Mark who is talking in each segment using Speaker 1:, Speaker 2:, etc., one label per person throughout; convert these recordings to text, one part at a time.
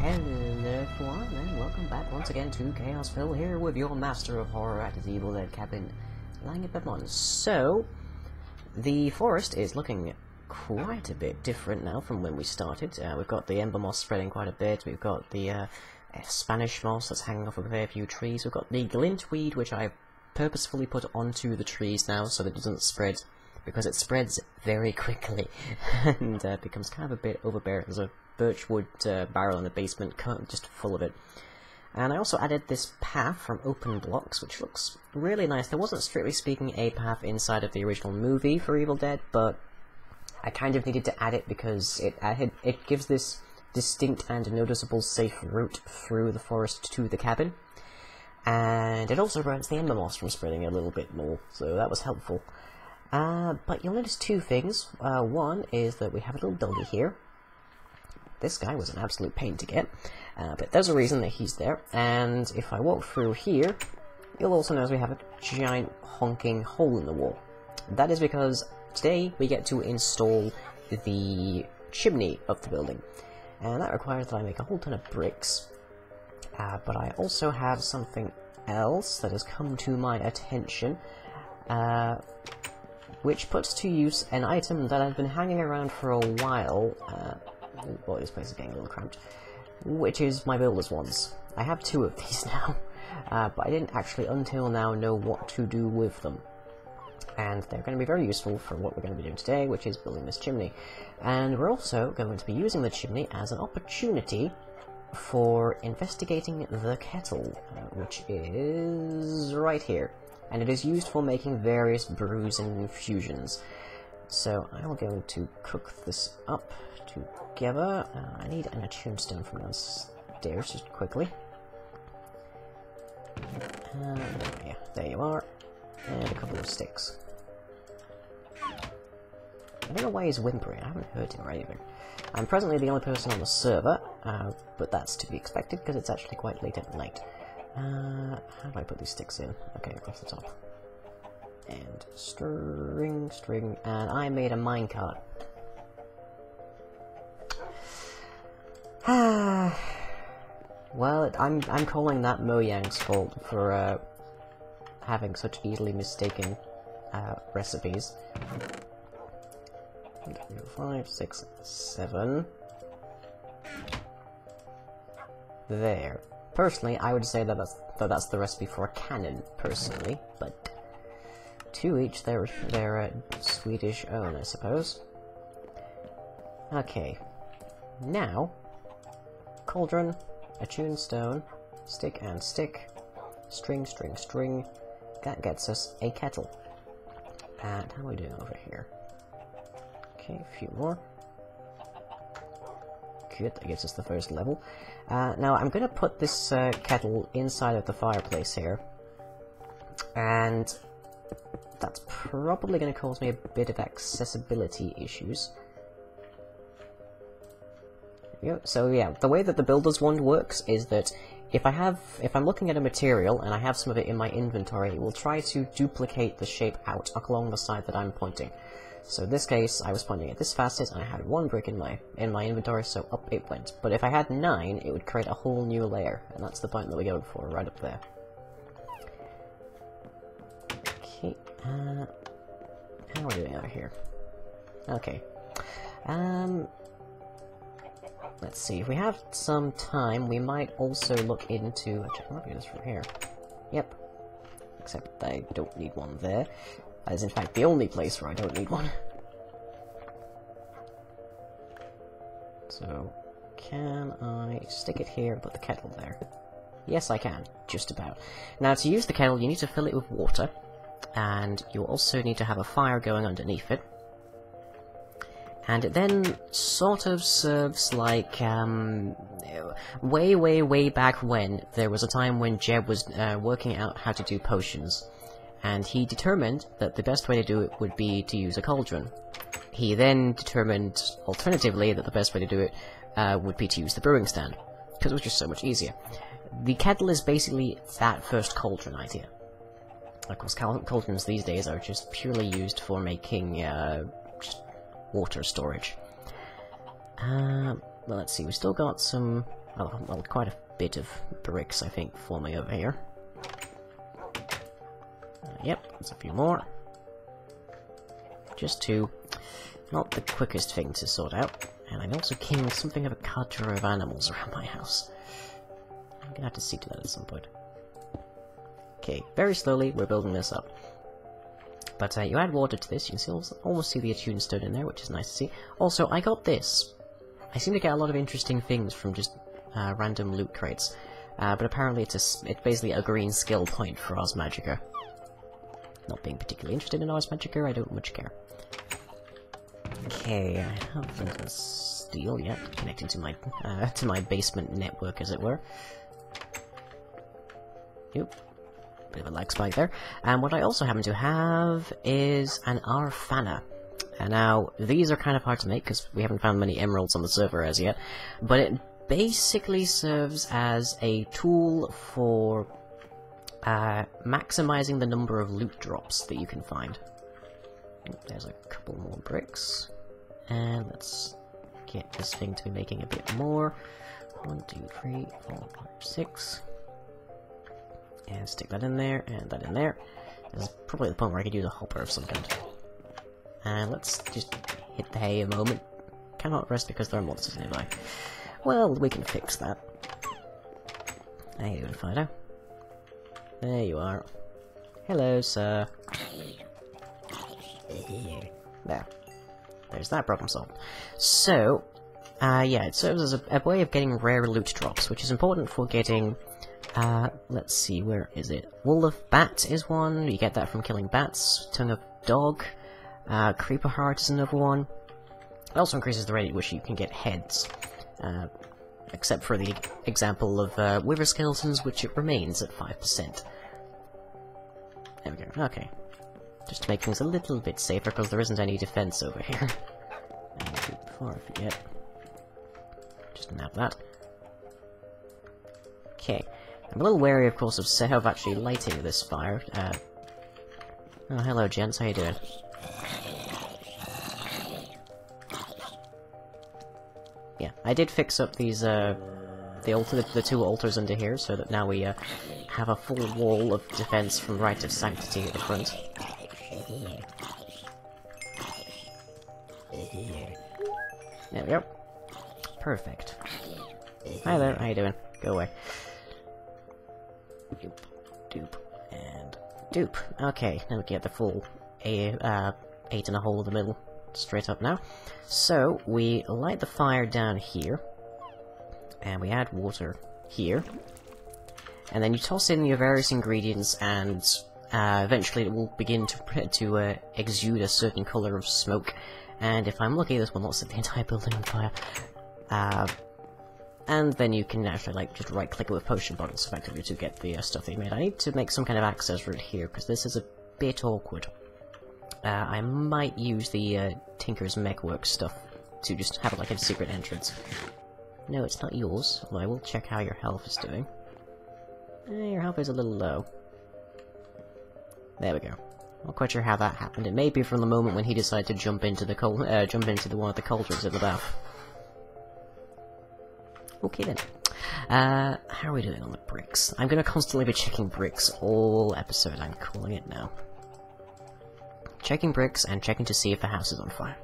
Speaker 1: Hello everyone, and welcome back once again to Chaosville, here with your master of horror at his evil dead cabin, lying in Bedmont. So, the forest is looking quite a bit different now from when we started. We've got the ember moss spreading quite a bit, we've got the Spanish moss that's hanging off of a fair few trees, we've got the glintweed, which I've purposefully put onto the trees now so that it doesn't spread, because it spreads very quickly and becomes kind of a bit overbearing. There's a birchwood barrel in the basement, just full of it. And I also added this path from open blocks, which looks really nice. There wasn't, strictly speaking, a path inside of the original movie for Evil Dead, but I kind of needed to add it because it gives this distinct and noticeable safe route through the forest to the cabin. And it also prevents the ember moss from spreading a little bit more, so that was helpful. But you'll notice two things. One is that we have a little doggy here. This guy was an absolute pain to get, but there's a reason that he's there. And if I walk through here, you'll also notice we have a giant honking hole in the wall. That is because today we get to install the chimney of the building, and that requires that I make a whole ton of bricks. But I also have something else that has come to my attention, which puts to use an item that I've been hanging around for a while. Well, this place is getting a little cramped, which is my builder's wands. I have two of these now, but I didn't actually until now know what to do with them. And they're going to be very useful for what we're going to be doing today, which is building this chimney. And we're also going to be using the chimney as an opportunity for investigating the kettle, which is right here. And it is used for making various brews and infusions. So I'm going to cook this up together. I need an attuned stone from downstairs, just quickly. Yeah, there you are. And a couple of sticks. I don't know why he's whimpering. I haven't heard him or anything. I'm presently the only person on the server, but that's to be expected because it's actually quite late at night. How do I put these sticks in? Okay, across the top. And string, and I made a minecart. Well, I'm calling that Mojang's fault for having such easily mistaken recipes. 5, 6, 7. There. Personally, I would say that that's the recipe for a cannon, personally, but to each their Swedish own, I suppose. Okay. Now, cauldron, attuned stone, stick and stick, string. That gets us a kettle. And how are we doing over here? Okay, a few more. Good, that gives us the first level. Now, I'm going to put this kettle inside of the fireplace here. And that's probably going to cause me a bit of accessibility issues. So yeah, the way that the builder's wand works is that if I'm looking at a material and I have some of it in my inventory, it will try to duplicate the shape out along the side that I'm pointing. So in this case, I was pointing at this facet and I had 1 brick in my inventory, so up it went. But if I had 9, it would create a whole new layer, and that's the point that we're going for, right up there. Okay, how are we doing out here? Okay. Let's see, if we have some time, we might also look into... Actually, I might do this from here. Yep. Except I don't need one there. That is, in fact, the only place where I don't need one. So, can I stick it here and put the kettle there? Yes, I can. Just about. Now, to use the kettle, you need to fill it with water. And you also need to have a fire going underneath it. And it then sort of serves like, way back when, there was a time when Jeb was working out how to do potions. And he determined that the best way to do it would be to use a cauldron. He then determined, alternatively, that the best way to do it would be to use the brewing stand, because it was just so much easier. The kettle is basically that first cauldron idea. Of course, cauldrons these days are just purely used for making water storage. Well, let's see, we still got some well, quite a bit of bricks, I think, for me over here. Yep, there's a few more. Just two. Not the quickest thing to sort out. And I'm also killing something of a cadre of animals around my house. I'm gonna have to see to that at some point. Okay, very slowly, we're building this up. But you add water to this, you can almost see the attuned stone in there, which is nice to see. Also, I got this. I seem to get a lot of interesting things from just random loot crates. But apparently it's basically a green skill point for Ars Magica. Not being particularly interested in Ars Magica, I don't much care. Okay, I haven't got steel yet, connecting to my basement network, as it were. Yep. Bit of a lag spike there. And what I also happen to have is an Arfana. And now, these are kind of hard to make, because we haven't found many emeralds on the server as yet, but it basically serves as a tool for maximizing the number of loot drops that you can find. There's a couple more bricks. And let's get this thing to be making a bit more. 1, 2, 3, 4, 5, 6. And stick that in there, and that in there. This is probably the point where I could use a hopper of some kind. And let's just hit the hay a moment. Cannot rest because there are monsters nearby. Well, we can fix that. How you doing, Fido? There you are. Hello, sir. There. There's that problem solved. So, yeah, it serves as a way of getting rare loot drops, which is important for getting... let's see, where is it? Wool of Bat is one, you get that from killing bats. Tongue of Dog. Creeper Heart is another one. It also increases the rate at which you can get heads. Except for the example of Wither Skeletons, which it remains at 5%. There we go, okay. Just to make things a little bit safer, because there isn't any defense over here. And before I forget, just nab that. Okay. I'm a little wary, of course, of actually lighting this fire. Oh, hello, gents. How you doing? Yeah, I did fix up these, the two altars under here, so that now we, have a full wall of defense from Rite of Sanctity at the front. There we go. Perfect. Hi there, how you doing? Go away. Doop, doop, and doop. Okay, now we get the full 8 and a hole in the middle. Straight up now. So, we light the fire down here, and we add water here, and then you toss in your various ingredients, and eventually it will begin to exude a certain colour of smoke, and if I'm lucky this will not set the entire building on fire. And then you can actually, like, just right-click it with potion bottles, effectively, to get the stuff that you made. I need to make some kind of access route here, because this is a bit awkward. I might use the Tinker's Mechworks stuff to just have it like a secret entrance. No, it's not yours, although I will check how your health is doing. Your health is a little low. There we go. Not quite sure how that happened. It may be from the moment when he decided to jump into the one of the cauldrons in the bath. Okay then. How are we doing on the bricks? I'm gonna constantly be checking bricks all episode, I'm calling it now. Checking bricks and checking to see if the house is on fire.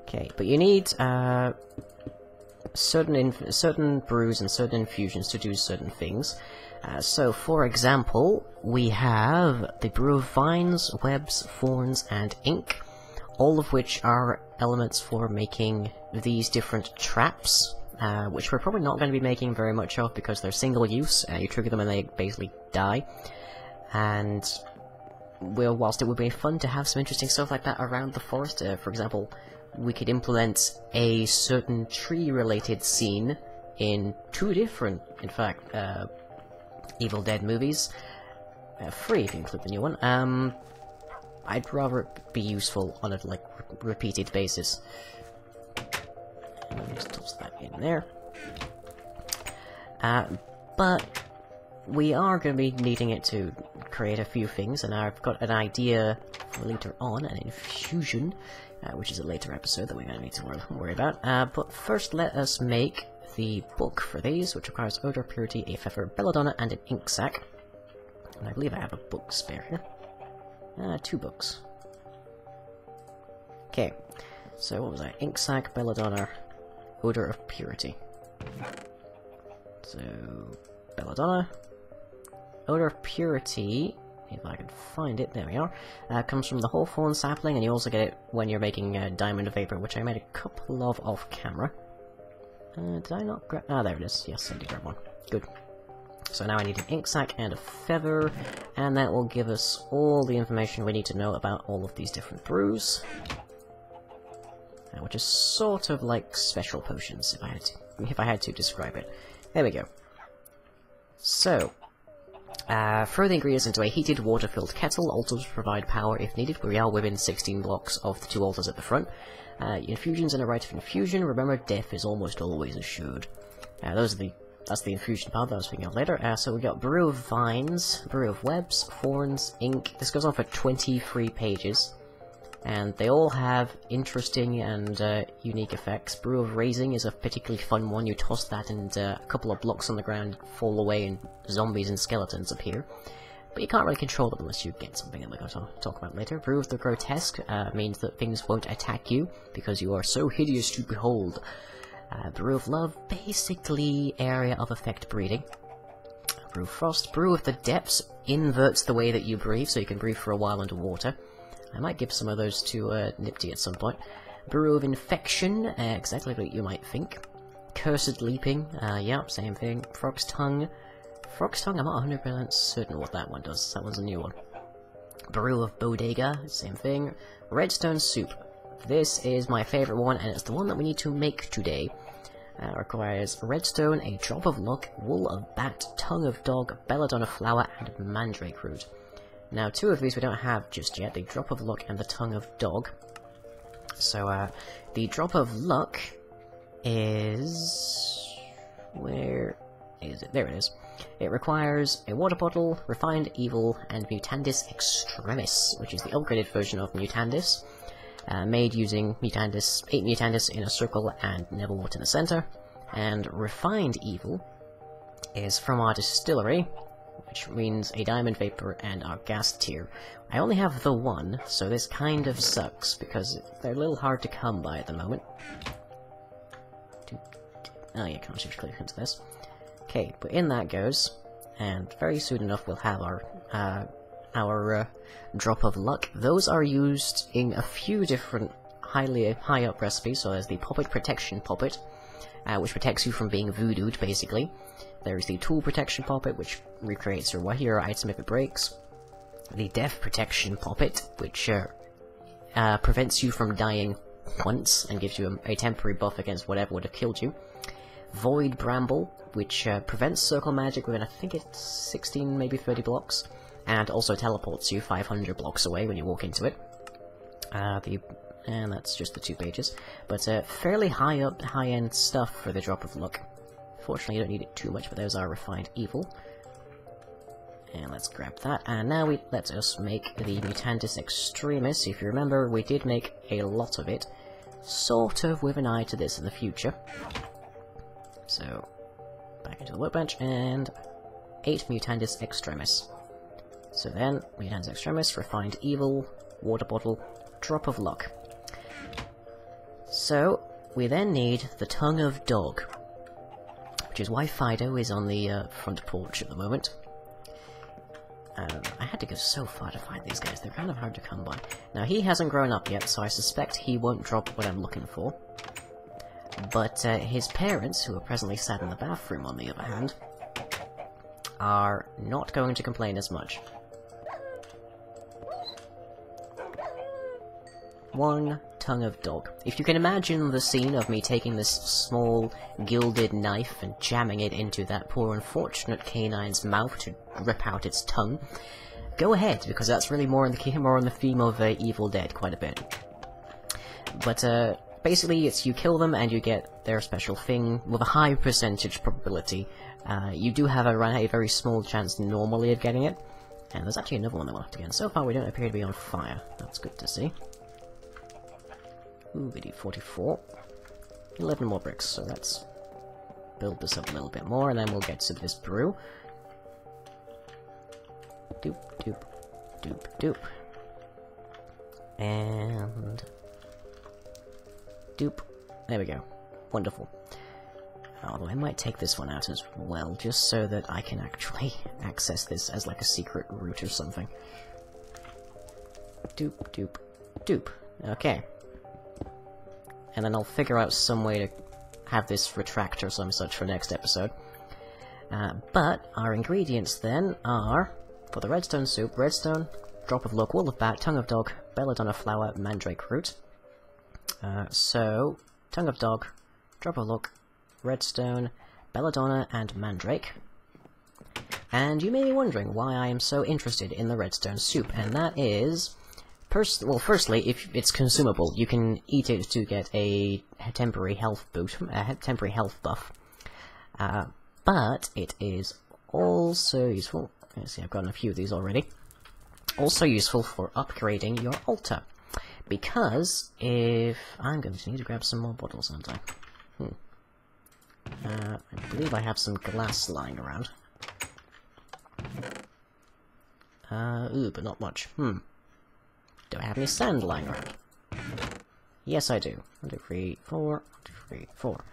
Speaker 1: Okay, but you need certain brews and certain infusions to do certain things. So, for example, we have the brew of vines, webs, thorns, and ink, all of which are elements for making these different traps, which we're probably not going to be making very much of because they're single use. You trigger them and they basically die. And well, whilst it would be fun to have some interesting stuff like that around the forest, for example, we could implement a certain tree-related scene in 2 different, in fact, Evil Dead movies. 3 if you include the new one. I'd rather it be useful on a, like, repeated basis. Let me just toss that in there. But we are going to be needing it to create a few things, and I've got an idea for later on, an infusion, which is a later episode that we're going to need to worry about. But first, let us make the book for these, which requires odor, purity, a feather, belladonna, and an ink sac. And I believe I have a book spare here. 2 books. Okay, so what was that? Ink sac, belladonna, odor of purity. So, belladonna, odor of purity, if I can find it, there we are, comes from the hawthorn sapling, and you also get it when you're making diamond vapor, which I made a couple of off camera. Did I not grab? Ah, there it is. Yes, I did grab one. Good. So now I need an ink sac and a feather, and that will give us all the information we need to know about all of these different brews. Which is sort of like special potions, if I had to describe it. There we go. So, throw the ingredients into a heated, water-filled kettle. Altars provide power if needed. We are within 16 blocks of the 2 altars at the front. Infusions and a rite of infusion. Remember, death is almost always assured. That's the infusion part that I was thinking of later. So we got brew of vines, brew of webs, thorns, ink. This goes on for 23 pages. And they all have interesting and unique effects. Brew of Raising is a particularly fun one. You toss that and a couple of blocks on the ground fall away and zombies and skeletons appear. But you can't really control them unless you get something that we're going to talk about later. Brew of the Grotesque means that things won't attack you because you are so hideous to behold. Brew of Love, basically area of effect breeding. Brew of Frost, Brew of the Depths inverts the way that you breathe, so you can breathe for a while underwater. I might give some of those to Nifty at some point. Brew of Infection, exactly what you might think. Cursed Leaping, yeah, same thing. Frog's Tongue. Frog's Tongue, I'm not 100% certain what that one does. That one's a new one. Brew of Bodega, same thing. Redstone Soup. This is my favourite one, and it's the one that we need to make today. Requires redstone, a drop of luck, wool of bat, tongue of dog, belladonna flower, and mandrake root. Now, 2 of these we don't have just yet, the Drop of Luck and the Tongue of Dog. So, the Drop of Luck is... where is it? There it is. It requires a water bottle, Refined Evil, and Mutandis Extremis, which is the upgraded version of Mutandis, made using Mutandis, 8 Mutandis in a circle and Neverwort in the center. And Refined Evil is from our distillery, which means a diamond vapor and our gas tier. I only have the 1, so this kind of sucks, because they're a little hard to come by at the moment. Oh yeah, can't shift clear into this. Okay, but in that goes, and very soon enough we'll have our Drop of Luck. Those are used in a few different high up recipes, so there's the Poppet Protection Poppet, which protects you from being voodooed, basically. There's the Tool Protection Poppet, which recreates your hero item if it breaks. The Death Protection Poppet, which prevents you from dying once and gives you a temporary buff against whatever would have killed you. Void Bramble, which prevents circle magic within, I think it's 16, maybe 30 blocks, and also teleports you 500 blocks away when you walk into it. And that's just the 2 pages. But fairly high-end stuff for the Drop of Luck. Fortunately, you don't need it too much, but those are Refined Evil. And let's grab that. And now let us make the Mutandis Extremis. If you remember, we did make a lot of it, sort of with an eye to this in the future. So, back into the workbench, and 8 Mutandis Extremis. So then, Mutandis Extremis, Refined Evil, Water Bottle, Drop of Luck. So, we then need the Tongue of Dog, which is why Fido is on the front porch at the moment. I had to go so far to find these guys, they're kind of hard to come by. Now, he hasn't grown up yet, so I suspect he won't drop what I'm looking for. But his parents, who are presently sat in the bathroom on the other hand, are not going to complain as much. 1 Tongue of Dog. If you can imagine the scene of me taking this small, gilded knife and jamming it into that poor unfortunate canine's mouth to rip out its tongue, go ahead, because that's really more on the theme of Evil Dead quite a bit. But, basically, it's you kill them and you get their special thing with a high percentage probability. You do have a very small chance normally of getting it, And there's actually another one that we'll have to get. And so far we don't appear to be on fire. That's good to see. Ooh, we need 44. 11 more bricks, so let's build this up a little bit more, and then we'll get to this brew. Doop, doop, doop, doop. And... doop. There we go. Wonderful. Although I might take this one out as well, just so that I can actually access this as like a secret route or something. Doop, doop, doop. Okay. And then I'll figure out some way to have this retract or some such for next episode. But our ingredients then are, for the redstone soup, redstone, drop of luck, wool of bat, tongue of dog, belladonna flower, mandrake root. So, tongue of dog, drop of luck, redstone, belladonna, and mandrake. And you may be wondering why I am so interested in the redstone soup, and that is... well, firstly, if it's consumable, you can eat it to get a temporary health boost, a temporary health buff. But it is also useful... let's see, I've gotten a few of these already. Also useful for upgrading your altar. Because if... I'm going to need to grab some more bottles, aren't I? I believe I have some glass lying around. Ooh, but not much. Do I have any sand lying around? Yes, I do. 1, 2, 3, 4. 1, 2, 3, 4.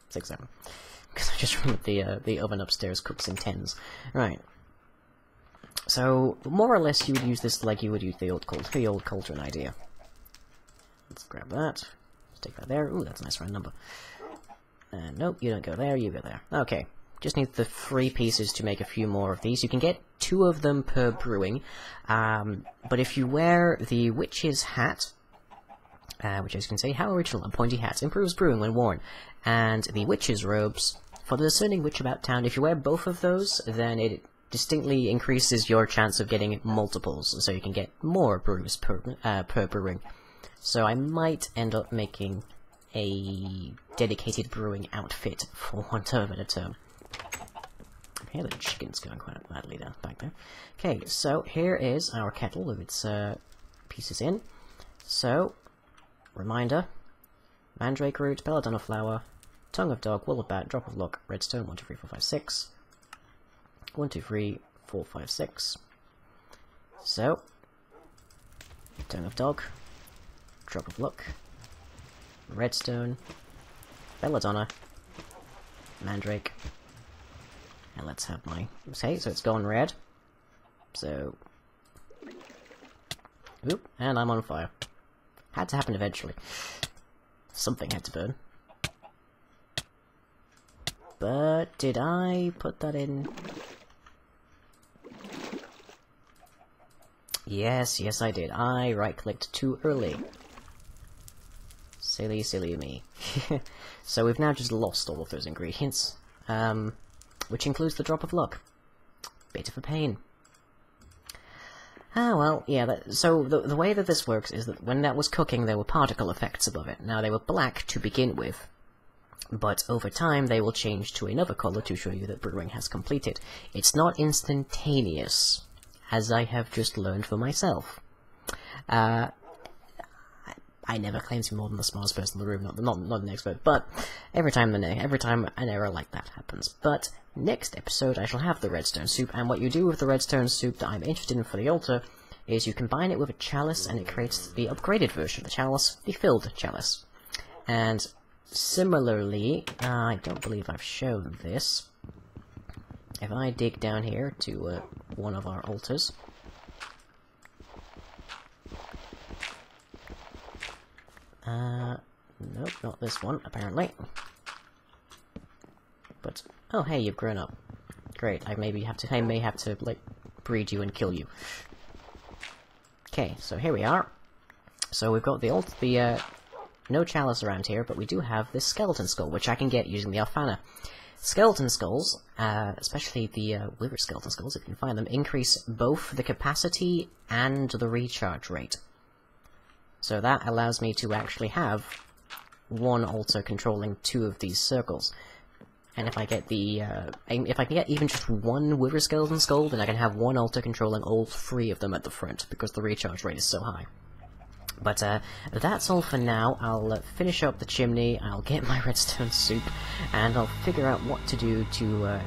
Speaker 1: 6, 7. Because I just remembered the oven upstairs cooks in 10s. Right. So, more or less you would use this like you would use the old cauldron idea. Let's grab that. Stick that there. Ooh, that's a nice round number. Nope, you don't go there, you go there. Okay. Just need the 3 pieces to make a few more of these. You can get 2 of them per brewing, but if you wear the witch's hat, which as you can see, how original, a pointy hat, improves brewing when worn, and the witch's robes, for the discerning witch about town, if you wear both of those, then it distinctly increases your chance of getting multiples, so you can get more brews per brewing. So I might end up making a dedicated brewing outfit, for want of a better term. Okay, the chicken's going quite badly down back there. Okay, so here is our kettle with its pieces in. So, reminder, mandrake root, belladonna flower, tongue of dog, wool of bat, drop of luck, redstone, 1, 2, 3, 4, 5, 6. 1, 2, 3, 4, 5, 6. So, tongue of dog, drop of luck, redstone, belladonna, mandrake, and let's have my... okay, so it's gone red. So... oop, and I'm on fire. Had to happen eventually. Something had to burn. But did I put that in? Yes, yes I did. I right-clicked too early. Silly, silly me. So we've now just lost all of those ingredients. Which includes the drop of luck. Bit of a pain. Ah, well, yeah, so the way that this works is that when that was cooking, there were particle effects above it. Now, they were black to begin with, but over time they will change to another color to show you that brewing has completed. It's not instantaneous, as I have just learned for myself. I never claim to be more than the smartest person in the room, not an expert, but every time an error like that happens. But next episode I shall have the redstone soup, and what you do with the redstone soup that I'm interested in for the altar is you combine it with a chalice and it creates the upgraded version of the chalice, the filled chalice. And similarly, I don't believe I've shown this. If I dig down here to one of our altars, nope, not this one, apparently. But, oh hey, you've grown up. Great, I may have to, like, breed you and kill you. Okay, so here we are. So we've got no chalice around here, but we do have this skeleton skull, which I can get using the Alfana. Skeleton skulls, especially the wither skeleton skulls, if you can find them, increase both the capacity and the recharge rate. So that allows me to actually have one altar controlling 2 of these circles. And if I get the, if I can get even just one Wither Skeleton Skull, then I can have one altar controlling all 3 of them at the front, because the recharge rate is so high. But, that's all for now. I'll finish up the chimney, I'll get my redstone soup, and I'll figure out what to do to,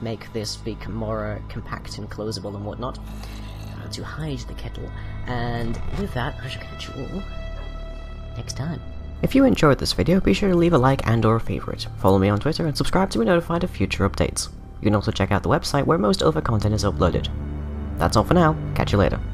Speaker 1: make this be more compact and closable and whatnot, to hide the kettle. And with that, I shall catch you all next time. If you enjoyed this video, be sure to leave a like and or a favorite. Follow me on Twitter and subscribe to be notified of future updates. You can also check out the website where most other content is uploaded. That's all for now, catch you later.